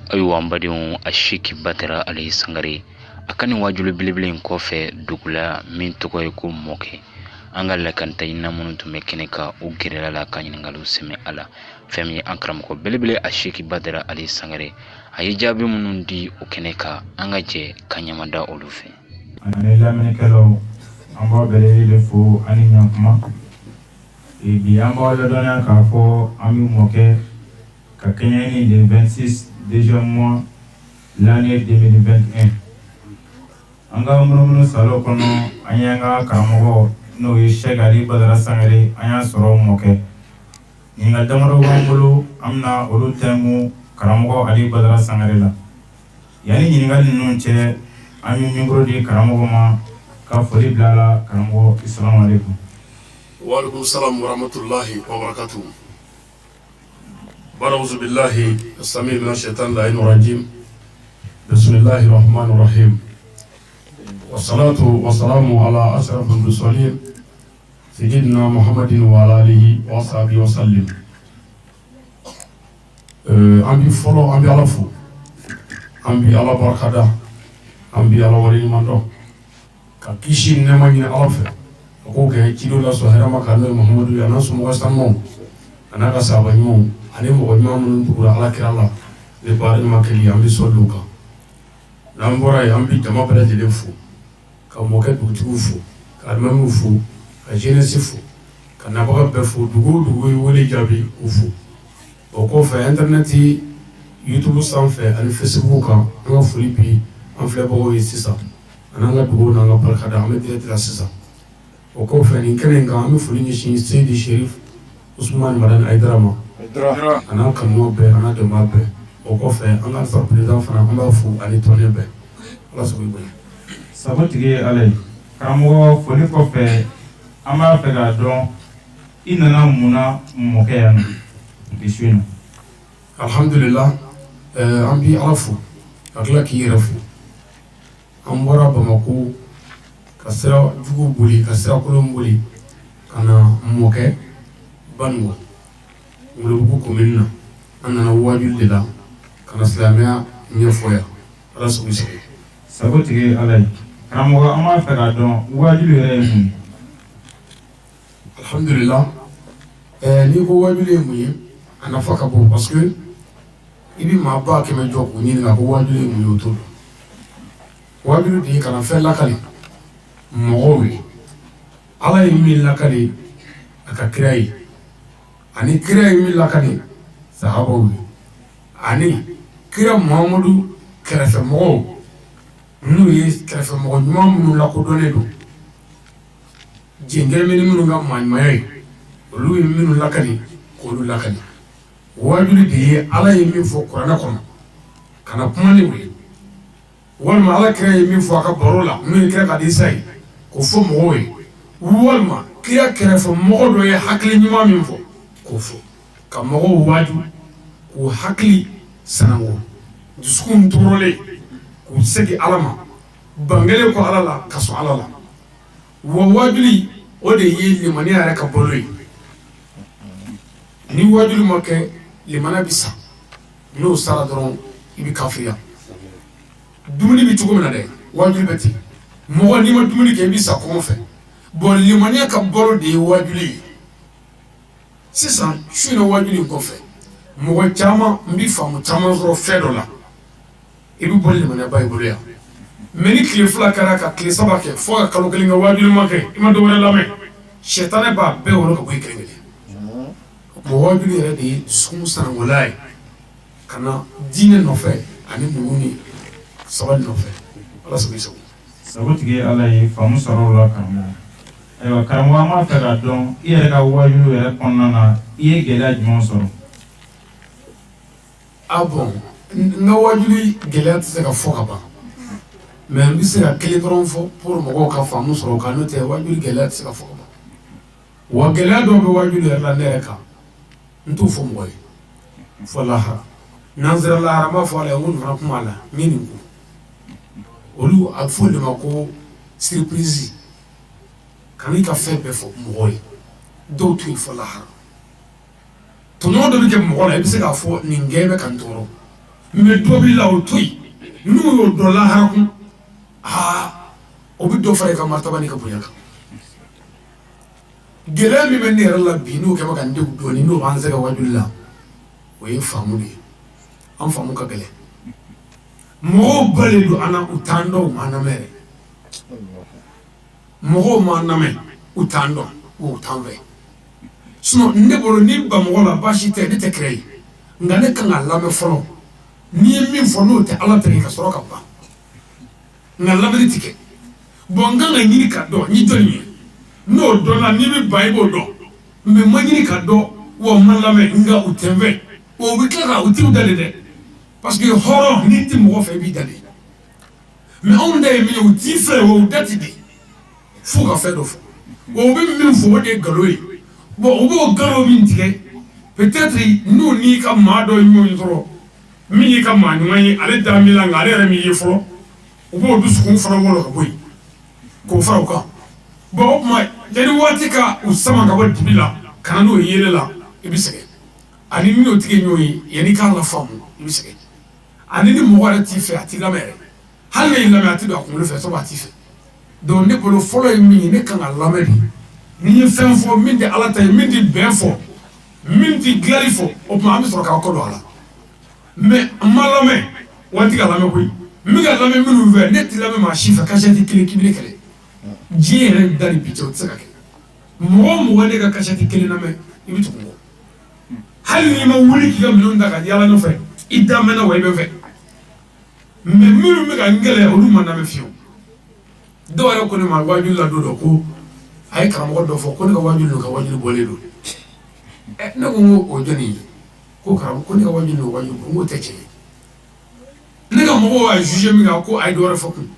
ayiwa an badenw a Sheikh Badara Ali Sangare a ka nin wajulu belebele in kɔfɛ dugula min tɔgɔ ye ko mɔkɛ an ka lakanta ɲinina minnu tun bɛ kɛnɛ ka u gɛrɛla la ka ɲininkaliw sɛmɛ a la fɛn min ye an karamɔgɔ belebele a Sheikh Badara Ali Sangare a ye jaabi minnu di o kɛnɛ kan an ka jɛ ka ɲamada olu fɛ. Ani lamɛnnikɛlaw an b'aw bɛɛ lajɛlen fo ani ɲankuma bi an b'aw ladɔnniya k'a fɔ an bɛ mɔkɛ ka kɛɲɛ ni le 26 deuxième mois l'année 2021 an ka munumunu salo kɔnɔ an y'an ka karamɔgɔ n'o ye Sheikh Ali Badara Sangare an y'a sɔrɔ mɔkɛ ɲininkali damadɔ b'an bolo an bɛna olu tɛnku karamɔgɔ Ali Badara Sangare la yanni ɲininkali ninnu cɛ an ye micro di karamɔgɔ ma ka foli bila la karamɔgɔ assalamu alaikum. Wa alaikum salam wa rahmatullahi wa barakatuh. A'udhu billahi as-sami' minash shaitanir rajim. Bismillahir rahmanir rahim. Wassalatu wassalamu ala ashrafil mursalin sayyidina Muhammadin wa ala alihi wa sahbihi wa sallim. An bi fɔlɔ an bi Ala fo an bi Ala barikada an bi Ala waleɲuman dɔn ka kisi nɛɛma ɲini Ala fɛ a k'o kɛ cido la sɔn hɛrɛ ma ka n'o ye Muhamadu ye a n'a somɔgɔ sanumanw a n'a ka sahaba ɲumanw ani mɔgɔ ɲuman minnu tugula Ala kira la ne baara ɲuman kɛli an bi sɔli o kan n'an bɔra yen an bi jama bɛɛ lajɛlen fo ka mɔkɛ dugutigiw fo ka alimamiw fo ka jeunesse fo ka nabaga bɛɛ fo dugu o dugu ye wele jaabi k'u fo o kɔfɛ internet YouTube sanfɛ ani Facebook kan an ka foli bi an filɛbagaw ye sisan an'an ka dugawu n'an ka barikada an bɛ direct la sisan o kɔfɛ nin kɛnɛ in kan an bɛ foli ɲɛsin Seydi Cherif Usmane Madani Aidara ma a n'an kanuɲɔgɔn bɛɛ a n'a dɛmɛbaga bɛɛ o kɔfɛ an ka alpha président fana an b'a fo ani tɔnɲɛ bɛɛ Ala sago i bonya. Sabatigi ye Ala ye karamɔgɔ foli kɔfɛ an b'a fɛ k'a dɔn i nana mun na mɔkɛ yan nɔ bi su in na. Alhamdulillah an bi Ala fo ka tila k'i yɛrɛ fo an bɔra Bamako ka sira jugu boli ka sira kolon boli ka na mɔkɛ Bango Wolobugu commune na an nana wajulu de la ka na silamɛya ɲɛfɔ yan Ala sago i sago. Sabatigi ye Ala ye karamɔgɔ an b'a fɛ k'a dɔn wajulu yɛrɛ ye mun ye. Alhamdulillah n'i ko wajulu ye mun ye a nafa ka bon parce que i bi maa ba kɛmɛ jɔ k'u ɲininka ko wajulu ye mun ye o t'o dɔn. Wajulu de ye ka na fɛn lakali mɔgɔw ye Ala ye min lakali a ka kira ye ani kira ye min lakali sahabaw ye ani kira Muhamadu kɛrɛfɛ mɔgɔw n'u ye kɛrɛfɛ mɔgɔ ɲuman minnu lakodɔnnen don jɛngɛrɛmɛ ni minnu ka maaɲumanya ye olu ye minnu lakali k'olu lakali wajulu de ye Ala ye min fɔ kuranɛ kɔnɔ ka na kuma ni o ye walima Ala kira ye min fɔ a ka baro la n'o ye kira ka hadisa ye k'o fɔ mɔgɔw ye walima kira kɛrɛfɛ mɔgɔ dɔ ye hakili ɲuman min fɔ k'o fɔ ka mɔgɔw waaju k'u hakili sanango dusukun tɔɔrɔlen k'u segin Ala ma bangelen kɔ Ala la ka sɔn Ala la wa wajuli o de ye limaniya yɛrɛ ka bolo ye ni wajuli ma kɛ limaniya bi sa n'o sara dɔrɔn i bi kafiriya dumuni bi cogo min na dɛ wajuli bɛ ten mɔgɔ n'i ma dumuni kɛ i bi sa kɔngɔ fɛ bon limaniya ka bolo de ye wajuli ye sisan su in na wajuli in kɔfɛ mɔgɔ caman n bi faamu caman sɔrɔ fɛn dɔ la i bi bɔ limaniya ba i bolo yan mais ni tile fila kɛra ka tile saba kɛ fo ka kalo kelen kɛ wajuli ma kɛ i ma dɔ wɛrɛ lamɛn sɛtanɛ b'a bɛɛ wɔrɔ ka bɔ i kelen kelen mɔgɔ wajuli yɛrɛ de ye dusukun sanangola ye ka na diinɛ nɔfɛ ani muɲu ni sabali nɔfɛ Ala sago i sago. Sabatigi ye Ala ye faamu sɔrɔ o la karamɔgɔ ayiwa karamɔgɔ an b'a fɛ k'a dɔn i yɛrɛ ka wajulu yɛrɛ kɔnɔna na i ye gɛlɛya jumɛn sɔrɔ. Bon n ka wajulu gɛlɛya tɛ se ka fɔ ka ban mais n bɛ se ka kelen dɔrɔn fɔ pour mɔgɔw ka faamu sɔrɔ o kan n'o tɛ wajulu gɛlɛya tɛ se ka fɔ ka ban wa gɛlɛya dɔw bɛ wajulu yɛrɛ la ne yɛrɛ kan n t'o fɔ mɔgɔ ye fɔ lahara n'an sera lahara n b'a fɔ Ala ye n ko nin fana kuma la n ye nin ko olu a bɛ fɔ de ma ko surprise kan'i ka fɛn bɛɛ fɔ mɔgɔ ye dɔw t'o ye fɔ lahara tɔɲɔgɔn dɔ bɛ kɛ mɔgɔ la i bɛ se k'a fɔ nin gɛn bɛ ka n tɔɔrɔ mais dɔ bi la o to yen n'u y'o dɔn lahara kun o bɛ dɔ fara i ka martaba ni ka bonya kan gɛlɛya min bɛ ne yɛrɛ la bi n'o kɛ bɛ ka n denw dɔɔni n'o b'an sɛgɛn wajuli la o ye faamu de ye an faamu ka gɛlɛn mɔgɔw balen don an na u t'an dɔn u m'an lamɛn yɛrɛ mɔgɔw m'an lamɛn u t'an dɔn u t'an fɛ sinon ne bolo ni ba mɔgɔ la baasi tɛ ne tɛ kɛrɛ ye nka ne kan ka lamɛn fɔlɔ n'i ye min fɔ n'o tɛ ala tɛgɛ ka sɔrɔ ka ban nka lamɛnni ti kɛ bon n kan ka ɲini ka dɔn n ye jɔn ye n'o dɔnna n'i bɛ ban i b'o dɔn mɛ ma ɲini ka dɔn wa ma lamɛn nka u tɛ n fɛ o bɛ tila ka u t'i dalen dɛ parce que hɔrɔn n'i tɛ mɔgɔ fɛ i b'i dalen mɛ anw da ye min ye u t'i fɛ wa u da ti di fo ka fɛn dɔ fɔ wa u bɛ min fɔ o de ye nkalon ye bon u b'o nkalon min tigɛ peut-être n'u n'i ka maa dɔ ye ɲɔgɔn sɔrɔ min y'i ka maa ɲuman ye ale da min la nka ale yɛrɛ min ye fɔlɔ u b'o dusukun fana wɔlɔ ka bɔ yen k'o fara u kan bon o tuma yanni waati ka u sama ka bɔ dibi la ka na n'o ye yɛlɛ la i bɛ sɛgɛn ani ni n'o tigi ye ɲɔgɔn ye yanni k'a la faamu i bɛ sɛgɛn ani ni mɔgɔ yɛrɛ t'i fɛ a t'i lamɛn yɛrɛ hali ne y'i lamɛn a tɛ don a kunkolo fɛ sabu a t'i fɛ donc ne bolo fɔlɔ ye min ye ne kan ka lamɛn de n'i ye fɛn fɔ min tɛ ala ta ye min tɛ bɛn fɔ min tɛ dilali fɔ o tuma an bɛ sɔrɔ k'a kɔ don a la mais n ma lamɛn waati ka lamɛn koyi n bɛ ka lamɛn minnu fɛ ne tɛ lamɛn maa si fɛ kasɛti kelen k'i bɛ ne kɛlɛ diɲɛ yɛrɛ da ni bi cɛ o tɛ se ka kɛ mɔgɔ o mɔgɔ ne ka kasɛti kelen lamɛn i bɛ tugu kɔ hali n'i ma wuli k'i ka minɛnw ta ka yaala nɔfɛ i da mɛnna wa i bɛ fɛ mais minnu bɛ ka n gɛlɛya olu ma lamɛn fiyewu dɔw yɛrɛ ko ne ma wajuli la don dɔ ko a ye karamɔgɔ dɔ fɔ ko ne ka wajuli don ka wajuli bɔlen don ne ko n ko o jɔnni ye ko karamɔgɔ ko ne ka wajuli don wajuli n k'o tɛ tiɲɛ ye ne ka mɔgɔw y'a juge min kan ko a ye dɔ wɛrɛ fɔ kun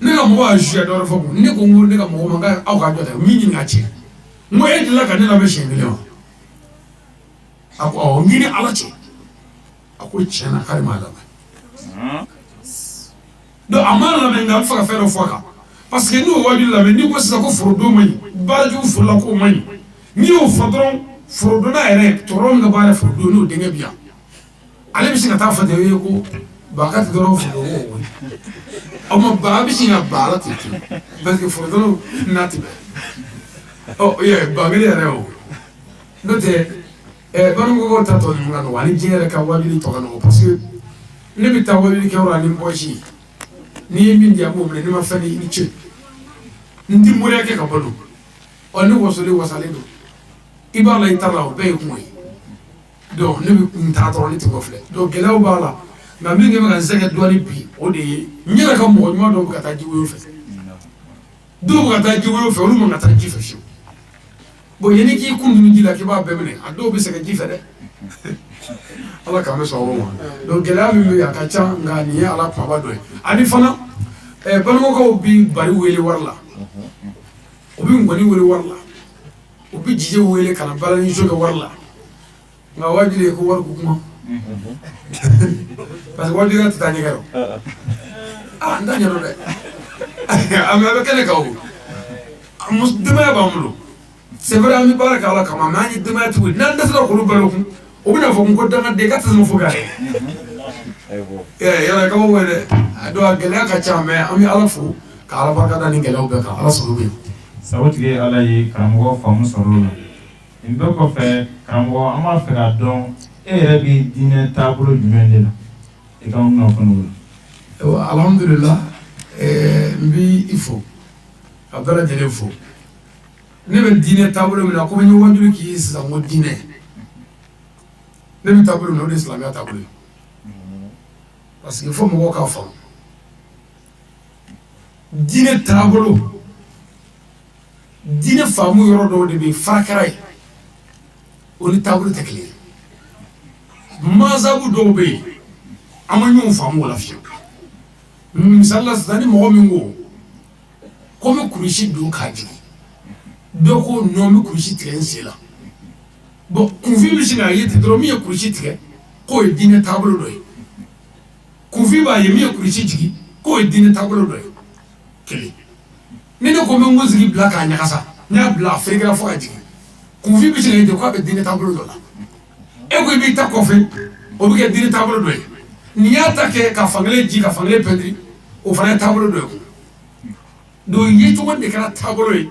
ne ka mɔgɔw y'a juge a dɔ wɛrɛ fɔ kun ne ko n ko ne ka mɔgɔ ma k'a aw ka jɔ ta min ɲini ka tiɲɛ n ko e delila ka ne lamɛn siɲɛ kelen wa a ko awɔ n k'i ni ala cɛ a ko tiɲɛ na k'ale m'a lamɛn donc a ma lamɛn nka a bɛ fɛ ka fɛn dɔ fɔ a kan parce que n'o wajuli lamɛn n'i ko sisan ko forodon man ɲi baarajugu forola k'o man ɲi n'i y'o fɔ dɔrɔn forodonna yɛrɛ tɔɔrɔ min ka baara forodon n'o denkɛ bi yan ale bɛ se ka taa fɔ de ye ko baka tɛ dɔrɔn forodon o o ma ba bɛ se ka ba ala tɛ ten parce que forodon n'a tɛ bɛn ɔ ye ba kelen yɛrɛ o n'o tɛ banikɔkaw ta tɔ ninnu ka nɔgɔ ani diɲɛ yɛrɛ ka wajuli tɔ ka nɔgɔ parce que ne bɛ taa wajuli kɛyɔrɔ la ni bɔsi n'i ye min di yan b'o minɛ ne ma fɛn di i ni ce n ti moriya kɛ ka bɔ don ɔ ne wasolen wasalen don i b'a la i ta la o bɛɛ ye kungo ye donc ne bɛ n ta dɔrɔn ne tɛ bɔ filɛ donc gɛlɛyaw b'a la nka min kɛ bɛ ka n sɛgɛ dɔɔni bi o de ye n yɛrɛ ka mɔgɔ ɲuman dɔw bɛ ka taa jiwoyo fɛ dɔw bɛ ka taa jiwoyo fɛ olu man ka taa ji fɛ fiyewu bon yanni k'i kun dun ji la k'i b'a bɛɛ minɛ a dɔw bɛ sɛgɛn ji fɛ dɛ ala k'an bɛ sɔn o ma donc gɛlɛya min bɛ yen a ka ca nka nin ye ala kumaba dɔ ye ani fana banikɔkaw bi bari wele wari la u bɛ ngɔni wele wari la u bɛ jije wele ka na balaniso kɛ wari la nka wajuli ye ko wari ko kuma parce que wajuli tɛ taa ɲɛgɛn yɔrɔ n t'a ɲɛdɔn dɛ a bɛ kɛnɛ kan o denbaya b'an bolo c'est vrai an bɛ baara kɛ ala kama mais an ye denbaya tigiw ye n'an dɛsɛra k'olu balo kun o bɛna fɔ ko dangaden k'a tɛ se ma fɔ k'a ye yala kaba wele dɛ a don a gɛlɛya ka ca mais an bɛ ala fo ka ala barika da ni gɛlɛyaw bɛɛ kan ala sɔrɔ bɛ yen sabu tigi ye ala ye karamɔgɔ faamu sɔrɔ o la nin bɛɛ kɔfɛ karamɔgɔ an b'a fɛ k'a dɔn e yɛrɛ bɛ diinɛ taabolo jumɛn de la i ka kunnafoni o la alhamdulillah n b'i fo ka bɛɛ lajɛlen fo ne bɛ diinɛ taabolo min na ko n ye wajuli k'i ye sisan ko diinɛ ne bɛ taabolo min na o de ye silamɛya taabolo ye parce que fo mɔgɔw k'a faamu diinɛ taabolo diinɛ faamu yɔrɔ dɔw de bɛ yen farakɛra ye o ni taabolo tɛ kelen ye masabu dɔw bɛ yen an ma ɲɔgɔn faamu o la fiyewu misali la sisan ni mɔgɔ min ko n bɛ kurusi don k'a jigin dɔw ko non n bɛ kurusi tigɛ n sen la bon kunfin bɛ sin k'a ye ten dɔrɔn min ye kurusi tigɛ k'o ye diinɛ taabolo dɔ ye kunfin b'a ye min ye kurusi jigin k'o ye diinɛ taabolo dɔ ye kelen ni ne ko n bɛ n ko sigi bila k'a ɲagasa n y'a bila a ferekera fo ka jigin kunfin bɛ sin k'a ye ten k'a bɛ diinɛ taabolo dɔ la e ko i b'i ta kɔfɛ o bɛ kɛ diinɛ taabolo dɔ ye n'i y'a ta kɛ ka fankelen ji ka fankelen pɛntiri o fana ye taabolo dɔ ye donc yecogo de kɛra taabolo ye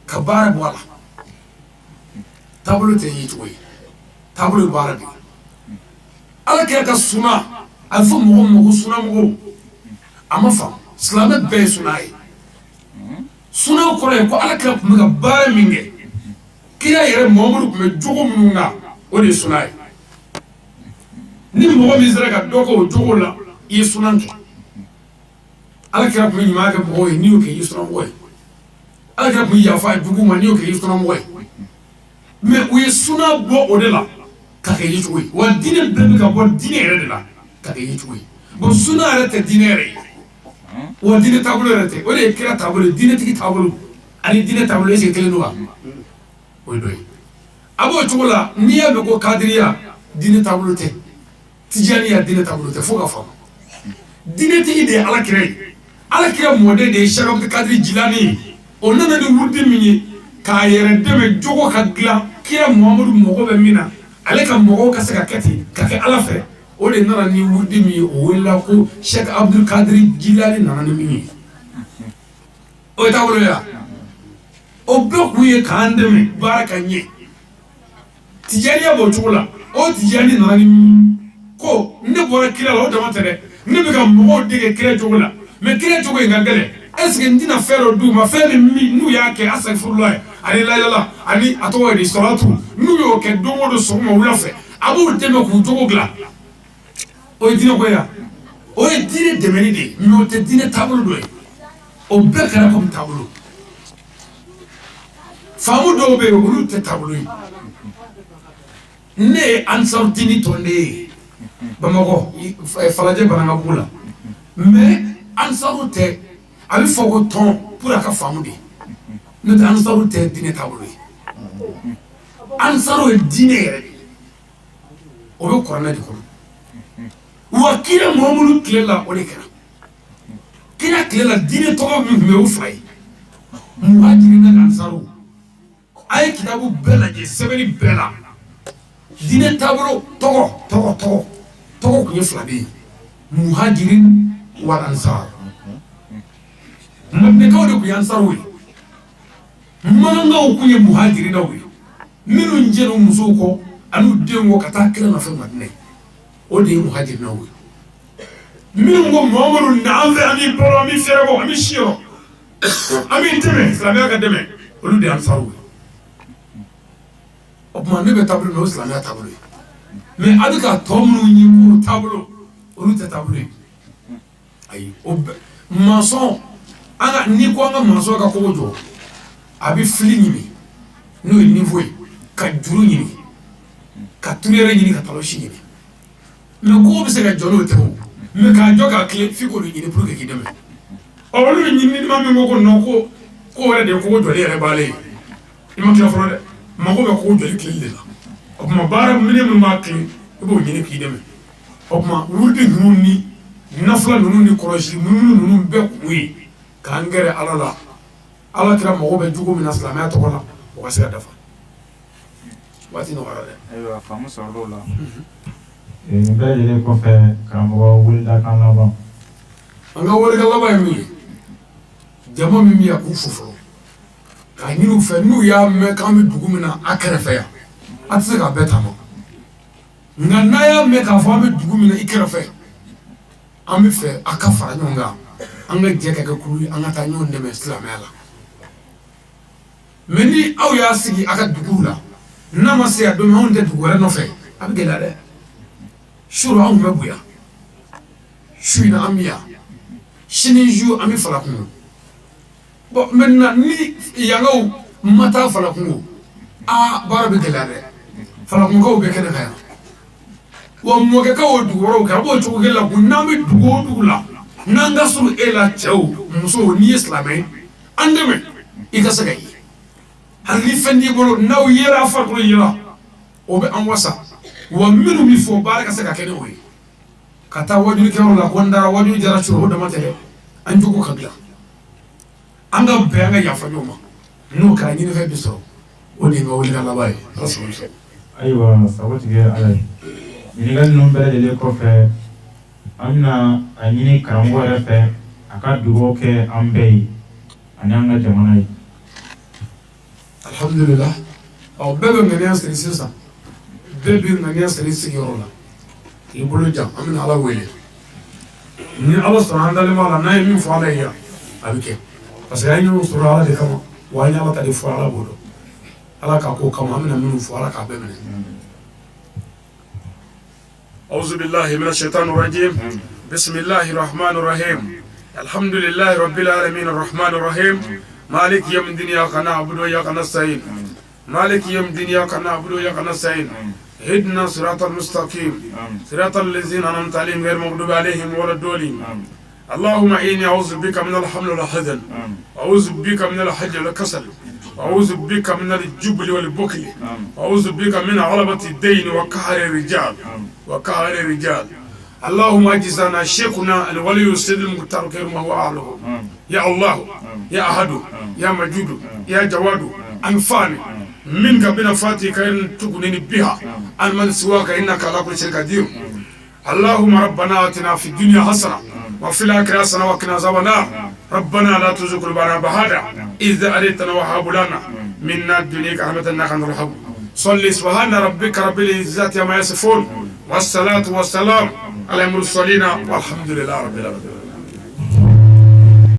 ka baara bɔ a la taabolo tɛ yecogo ye taabolo ye baara de ye ala kɛra ka suna a bɛ fɔ mɔgɔ ma ko sunamɔgɔw a ma faamu silamɛ bɛɛ ye suna ye suna kɔrɔ ye ko ala kɛra tun bɛ ka baara min kɛ kira yɛrɛ Muhamadu tun bɛ jogo minnu kan o de ye suna ye ni mɔgɔ min sera ka dɔ kɛ o jogo la i ye suna kɛ ala kɛra tun bɛ ɲuman kɛ mɔgɔw ye n'i y'o kɛ i ye sunamɔgɔ ye ala kɛra tun bɛ yafa jugu ma n'i y'o kɛ i ye sunamɔgɔ ye mais u ye suna bɔ o de la ka kɛ yecogo ye wa diinɛ bɛɛ bɛ ka bɔ diinɛ yɛrɛ de la ka kɛ yecogo ye bon suna yɛrɛ tɛ diinɛ yɛrɛ ye wa diinɛ taabolo yɛrɛ tɛ o de ye kira taabolo ye diinɛtigi taabolo ani diinɛ taabolo est-ce que kelen don wa o ye dɔ ye a b'o cogo la n'i y'a mɛn ko kadiriya diinɛ taabolo tɛ tijaniya diinɛ taabolo tɛ fo ka faamu diinɛtigi de ye ala kira ye ala kira mɔden de ye Cheikh Abdul Kadir Jilani ye o nana ni wurudi min ye k'a yɛrɛ dɛmɛ jogo ka dilan kira Muhamadu mɔgɔ bɛ min na ale ka mɔgɔw ka se ka kɛ ten ka kɛ ala fɛ o de nana ni wurudi min ye o welela ko Cheikh Abdul Kadir Jilani nana ni min ye o ye taabolo ye wa o bɛɛ kun ye k'an dɛmɛ baara ka ɲɛ tijaniya b'o cogo la o tijani nana ni min ko ne bɔra kira la o dama tɛ dɛ ne bɛ ka mɔgɔw dege kira cogo la mais kira cogo in ka gɛlɛn est-ce que n tɛna fɛn dɔ d'u ma fɛn min n'u y'a kɛ asafurulayi ani layala ani a tɔgɔ ye di salatu n'u y'o kɛ don o don sɔgɔma wula fɛ a b'u dɛmɛ k'u jogo dilan o ye diinɛ ko ye o ye diinɛ dɛmɛni de ye mais o tɛ diinɛ taabolo dɔ ye o bɛɛ kɛra comme taabolo faamu dɔw bɛ yen olu tɛ taabolo ye ne ye Ansaru Dini tɔnden ye Bamakɔ Falajɛ Banankabugu la mais Ansaru tɛ a bɛ fɔ ko tɔn pour a ka faamu de n'o tɛ Ansaru tɛ diinɛ taabolo ye Ansaru ye diinɛ yɛrɛ de o bɛ kuranɛ de kɔnɔ wa kira Muhamadu tile la o de kɛra kira tile la diinɛ tɔgɔ min tun bɛ o fila ye Muhajirina ni Ansaru a ye kitabu bɛɛ lajɛ sɛbɛnni bɛɛ la diinɛ taabolo tɔgɔ tun ye fila de ye Muhajirin wa Ansar Madinɛkaw de tun ye Ansaru ye Mankankaw tun ye Muhajirinaw ye minnu jɛnna musow kɔ an'u denw kɔ ka taa kira nɔfɛ Madinɛ o de ye Muhajirinaw ye minnu ko Muhamadu na an fɛ an b'i balo an b'i fɛrɛ bɔ an b'i si yɔrɔ an b'i dɛmɛ silamɛya ka dɛmɛ olu de ye Ansaru ye o tuma ne bɛ taabolo min o ye silamɛya taabolo ye mais a bɛ ka tɔ minnu ɲini k'o taabolo olu tɛ taabolo ye ayi o bɛɛ maçon an ka n'i ko an ka maçon ka kogo jɔ a bɛ fili ɲini n'o ye niveau ye ka juru ɲini ka turuyɛrɛ ɲini ka talosi ɲini mais kogo bɛ se ka jɔ n'o tɛ o mais k'a jɔ k'a tilen f'i k'olu ɲini pour que k'i dɛmɛ olu bɛ ɲini ni maa min ko non ko yɛrɛ de ye kogo jɔli yɛrɛ baalen ye i ma tila fɔlɔ dɛ mago bɛ kogo jɔli tileli de la o tuma baara minɛ minnu b'a tilen i b'o ɲini k'i dɛmɛ o tuma wurudi ninnu ni nafila ninnu ni kɔlɔsi ninnu bɛɛ kun ye k'an gɛrɛ ala la ala kɛra mago bɛ jogo min na silamɛya tɔgɔ la o ka se ka dafa waati nɔgɔyara dɛ. ayiwa faamu sɔrɔla o la. nin bɛɛ lajɛlen kɔfɛ karamɔgɔ weledakan laban. an ka welekan laban ye min ye jama min bɛ yan k'u fo fɔlɔ k'a ɲini u fɛ n'u y'a mɛn k'an bɛ dugu min na a kɛrɛfɛ yan a tɛ se k'a bɛɛ taama nka n'a y'a mɛn k'a fɔ an bɛ dugu min na i kɛrɛfɛ an bɛ fɛ a ka fara ɲɔgɔn kan an ka jɛ ka kɛ kulu ye an ka taa ɲɔgɔn dɛmɛ silamɛya la mais ni aw y'a sigi a ka duguw la n'a ma se a don min anw tɛ dugu wɛrɛ nɔfɛ a bɛ gɛlɛya dɛ su anw bɛ bonya su in na an bɛ yan sini su an bɛ Falakungo bon maintenant ni yangaw ma taa Falakungo baara bɛ gɛlɛya dɛ Falakungokaw bɛ kɛnɛ kan yan wa mɔkɛkaw o dugu wɛrɛw kɛ a b'o cogo kelen la ko n'an bɛ dugu o dugu la n'an ka surun e la cɛw musow n'i ye silamɛ ye an dɛmɛ i ka se ka ye hali ni fɛn t'i bolo n'aw yera a farikolo yera o bɛ an wasa wa minnu bɛ fɔ baara ka se ka kɛ ni o ye ka taa wajulikɛyɔrɔ la ko n taara wajuli jara curo o dama tɛ dɛ an jogo ka dilan an ka bɛn an ka yafa ɲɔgɔn ma n'o kɛra ɲinifɛn bɛ sɔrɔ o de ye n ka welekan laban ye ala sago i sago. ayiwa sago tigɛ ala ye ɲininkali ninnu bɛɛ lajɛlen kɔfɛ amina anyini karamɔgɔ yɛrɛ fɛ a ka dugawu kɛ an bɛɛ ye ani an ka jamana ye. alhamdulillah aw bɛɛ bɛ ŋaniya siri sisan bɛɛ bɛ ŋaniya siri sigiyɔrɔ la k'i bolo jan an bɛna ala wele ni ala sɔnna an dalen b'a la n'a ye min fɔ ala ye yan a bɛ kɛ parce que an y'o sɔrɔ ala de kama wa an ye ala ta de fɔ ala b'o dɔn ala ka ko kama an bɛna minnu fɔ ala k'a bɛɛ minɛ. أعوذ بالله من الشيطان الرجيم بسم الله الرحمن الرحيم الحمد لله رب العالمين الرحمن الرحيم مالك يوم الدين إياك نعبد وإياك نستعين مالك يوم الدين إياك نعبد وإياك نستعين اهدنا صراط المستقيم صراط الذين أنعمت عليهم غير المغضوب عليهم ولا الضالين اللهم إني أعوذ بك من الحمل والحزن أعوذ بك من الحج والكسل أعوذ بك من الجبل والبخل أعوذ بك من غلبة الدين وقهر الرجال اللهم أجزنا شيخنا الولي السيد المختار كرمه هو أعلم يا الله يا أحد يا مجود يا جواد أنفاني منك بنفاتك إن تغنيني بها عن من سواك إنك على كل شيء قدير اللهم ربنا آتنا في الدنيا حسنة وفي الآخرة حسنة وقنا عذاب النار ربنا لا تزغ قلوبنا بعد إذ هديتنا وهب لنا من لدنك رحمة إنك أنت الوهاب صل سبحان ربك رب العزة عما يصفون والصلاة والسلام على المرسلين والحمد لله رب العالمين.